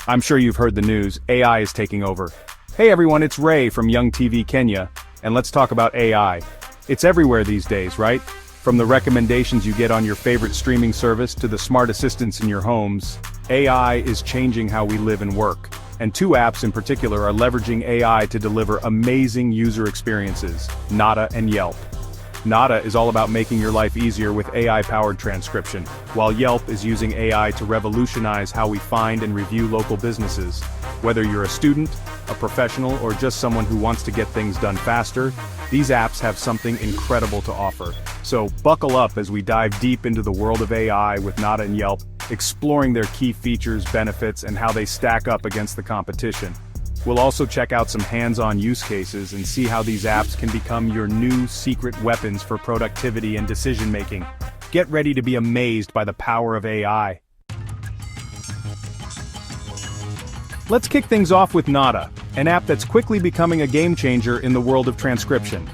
I'm sure you've heard the news, AI is taking over. Hey everyone, it's Ray from Young TV Kenya, and let's talk about AI. It's everywhere these days, right? From the recommendations you get on your favorite streaming service to the smart assistants in your homes, AI is changing how we live and work. And two apps in particular are leveraging AI to deliver amazing user experiences, Nada and Yelp. Nada is all about making your life easier with AI-powered transcription, while Yelp is using AI to revolutionize how we find and review local businesses. Whether you're a student, a professional, or just someone who wants to get things done faster, these apps have something incredible to offer. So buckle up as we dive deep into the world of AI with Nada and Yelp, exploring their key features, benefits, and how they stack up against the competition. We'll also check out some hands-on use cases and see how these apps can become your new secret weapons for productivity and decision-making. Get ready to be amazed by the power of AI. Let's kick things off with Nada, an app that's quickly becoming a game-changer in the world of transcription.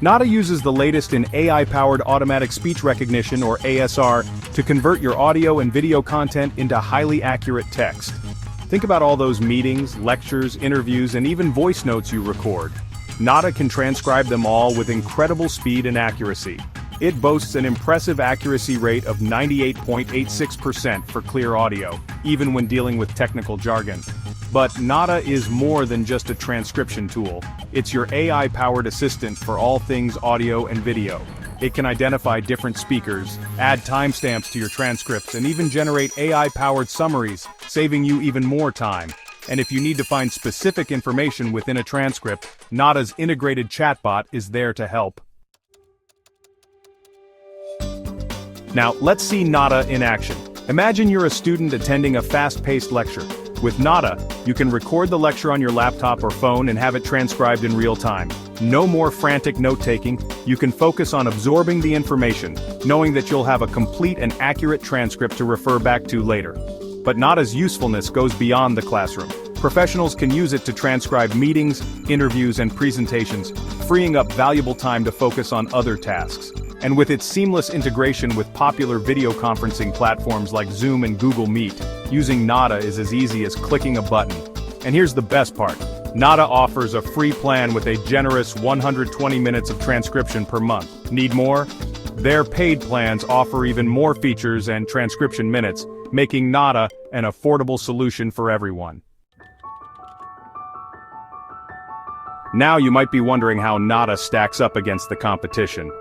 Nada uses the latest in AI-powered automatic speech recognition, or ASR, to convert your audio and video content into highly accurate text. Think about all those meetings, lectures, interviews, and even voice notes you record. Nada can transcribe them all with incredible speed and accuracy. It boasts an impressive accuracy rate of 98.86% for clear audio, even when dealing with technical jargon. But Nada is more than just a transcription tool. It's your AI-powered assistant for all things audio and video. It can identify different speakers, add timestamps to your transcripts, and even generate AI-powered summaries, saving you even more time. And if you need to find specific information within a transcript, Nada's integrated chatbot is there to help. Now, let's see Nada in action. Imagine you're a student attending a fast-paced lecture. With Nada, you can record the lecture on your laptop or phone and have it transcribed in real time. No more frantic note-taking, you can focus on absorbing the information, knowing that you'll have a complete and accurate transcript to refer back to later. But Nada's usefulness goes beyond the classroom. Professionals can use it to transcribe meetings, interviews, and presentations, freeing up valuable time to focus on other tasks. And with its seamless integration with popular video conferencing platforms like Zoom and Google Meet, using Nada is as easy as clicking a button. And here's the best part. Nada offers a free plan with a generous 120 minutes of transcription per month. Need more? Their paid plans offer even more features and transcription minutes, making Nada an affordable solution for everyone. Now you might be wondering how Nada stacks up against the competition.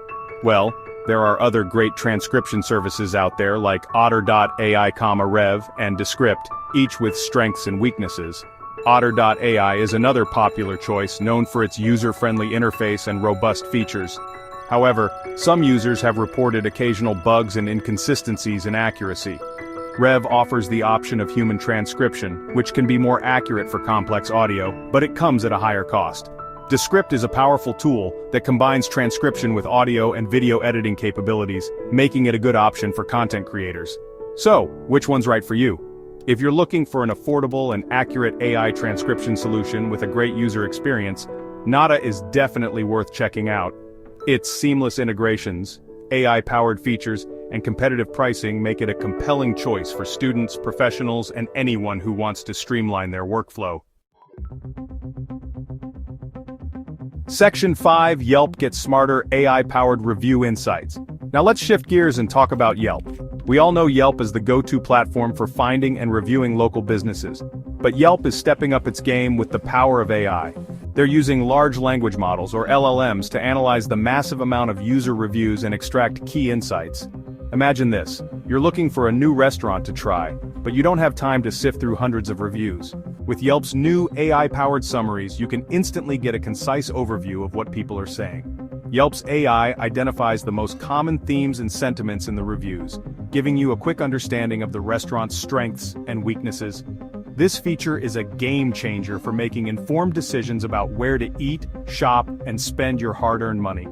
Well, there are other great transcription services out there like Otter.ai, Rev, and Descript, each with strengths and weaknesses. Otter.ai is another popular choice, known for its user-friendly interface and robust features. However, some users have reported occasional bugs and inconsistencies in accuracy. Rev offers the option of human transcription, which can be more accurate for complex audio, but it comes at a higher cost. Descript is a powerful tool that combines transcription with audio and video editing capabilities, making it a good option for content creators. So, which one's right for you? If you're looking for an affordable and accurate AI transcription solution with a great user experience, Nada is definitely worth checking out. Its seamless integrations, AI-powered features, and competitive pricing make it a compelling choice for students, professionals, and anyone who wants to streamline their workflow. Section 5, Yelp gets smarter AI-powered review insights. Now let's shift gears and talk about Yelp. We all know Yelp is the go-to platform for finding and reviewing local businesses. But Yelp is stepping up its game with the power of AI. They're using large language models, or LLMs, to analyze the massive amount of user reviews and extract key insights. Imagine this. You're looking for a new restaurant to try, but you don't have time to sift through hundreds of reviews. With Yelp's new AI-powered summaries, you can instantly get a concise overview of what people are saying. Yelp's AI identifies the most common themes and sentiments in the reviews, giving you a quick understanding of the restaurant's strengths and weaknesses. This feature is a game changer for making informed decisions about where to eat, shop, and spend your hard-earned money.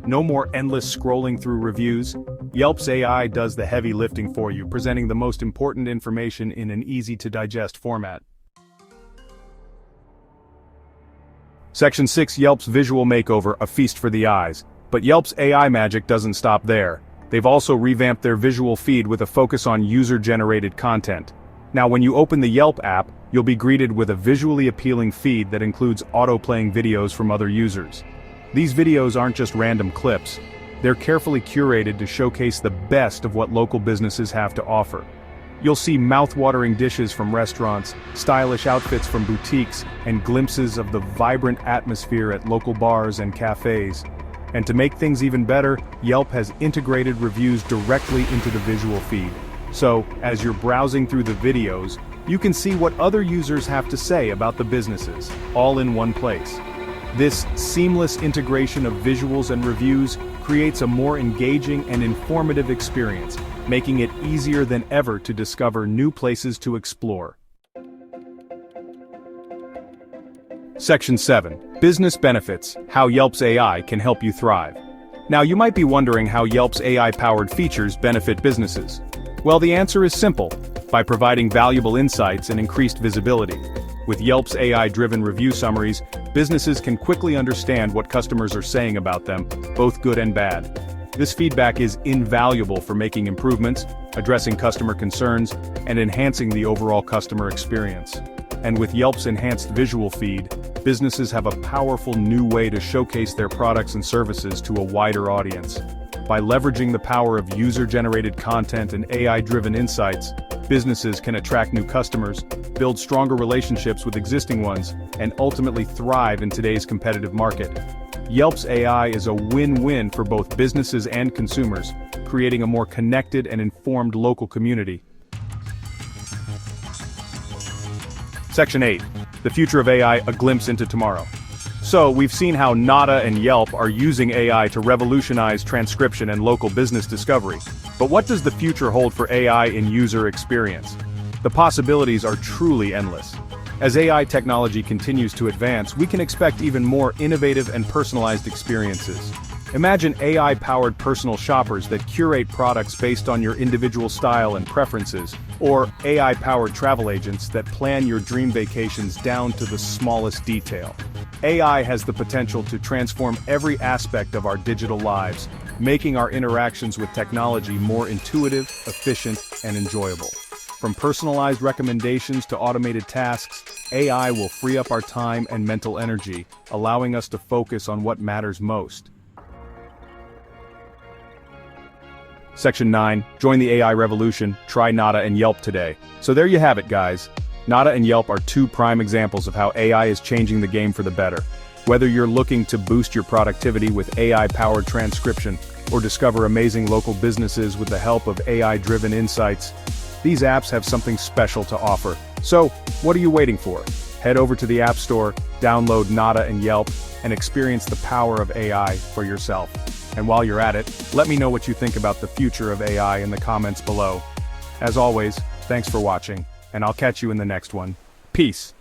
No more endless scrolling through reviews. Yelp's AI does the heavy lifting for you, presenting the most important information in an easy-to-digest format. Section 6, Yelp's visual makeover, a feast for the eyes. But Yelp's AI magic doesn't stop there. They've also revamped their visual feed with a focus on user-generated content. Now when you open the Yelp app, you'll be greeted with a visually appealing feed that includes auto-playing videos from other users. These videos aren't just random clips. They're carefully curated to showcase the best of what local businesses have to offer. You'll see mouth-watering dishes from restaurants, stylish outfits from boutiques, and glimpses of the vibrant atmosphere at local bars and cafes. And to make things even better, Yelp has integrated reviews directly into the visual feed. So, as you're browsing through the videos, you can see what other users have to say about the businesses, all in one place. This seamless integration of visuals and reviews creates a more engaging and informative experience, making it easier than ever to discover new places to explore. Section 7. Business Benefits: How Yelp's AI Can Help You Thrive. Now you might be wondering how Yelp's AI-powered features benefit businesses. Well, the answer is simple: by providing valuable insights and increased visibility. With Yelp's AI-driven review summaries, businesses can quickly understand what customers are saying about them, both good and bad. This feedback is invaluable for making improvements, addressing customer concerns, and enhancing the overall customer experience. And with Yelp's enhanced visual feed, businesses have a powerful new way to showcase their products and services to a wider audience. By leveraging the power of user-generated content and AI-driven insights, businesses can attract new customers, build stronger relationships with existing ones, and ultimately thrive in today's competitive market. Yelp's AI is a win-win for both businesses and consumers, creating a more connected and informed local community. Section 8. The Future of AI, A Glimpse into Tomorrow. So, we've seen how Nada and Yelp are using AI to revolutionize transcription and local business discovery. But what does the future hold for AI in user experience? The possibilities are truly endless. As AI technology continues to advance, we can expect even more innovative and personalized experiences. Imagine AI-powered personal shoppers that curate products based on your individual style and preferences, or AI-powered travel agents that plan your dream vacations down to the smallest detail. AI has the potential to transform every aspect of our digital lives, making our interactions with technology more intuitive, efficient, and enjoyable. From personalized recommendations to automated tasks, AI will free up our time and mental energy, allowing us to focus on what matters most. Section 9. Join the AI revolution. Try Nada and Yelp today. So there you have it, guys. Nada and Yelp are two prime examples of how AI is changing the game for the better. Whether you're looking to boost your productivity with AI-powered transcription, or discover amazing local businesses with the help of AI-driven insights, these apps have something special to offer. So, what are you waiting for? Head over to the App Store, download Nada and Yelp, and experience the power of AI for yourself. And while you're at it, let me know what you think about the future of AI in the comments below. As always, thanks for watching, and I'll catch you in the next one. Peace.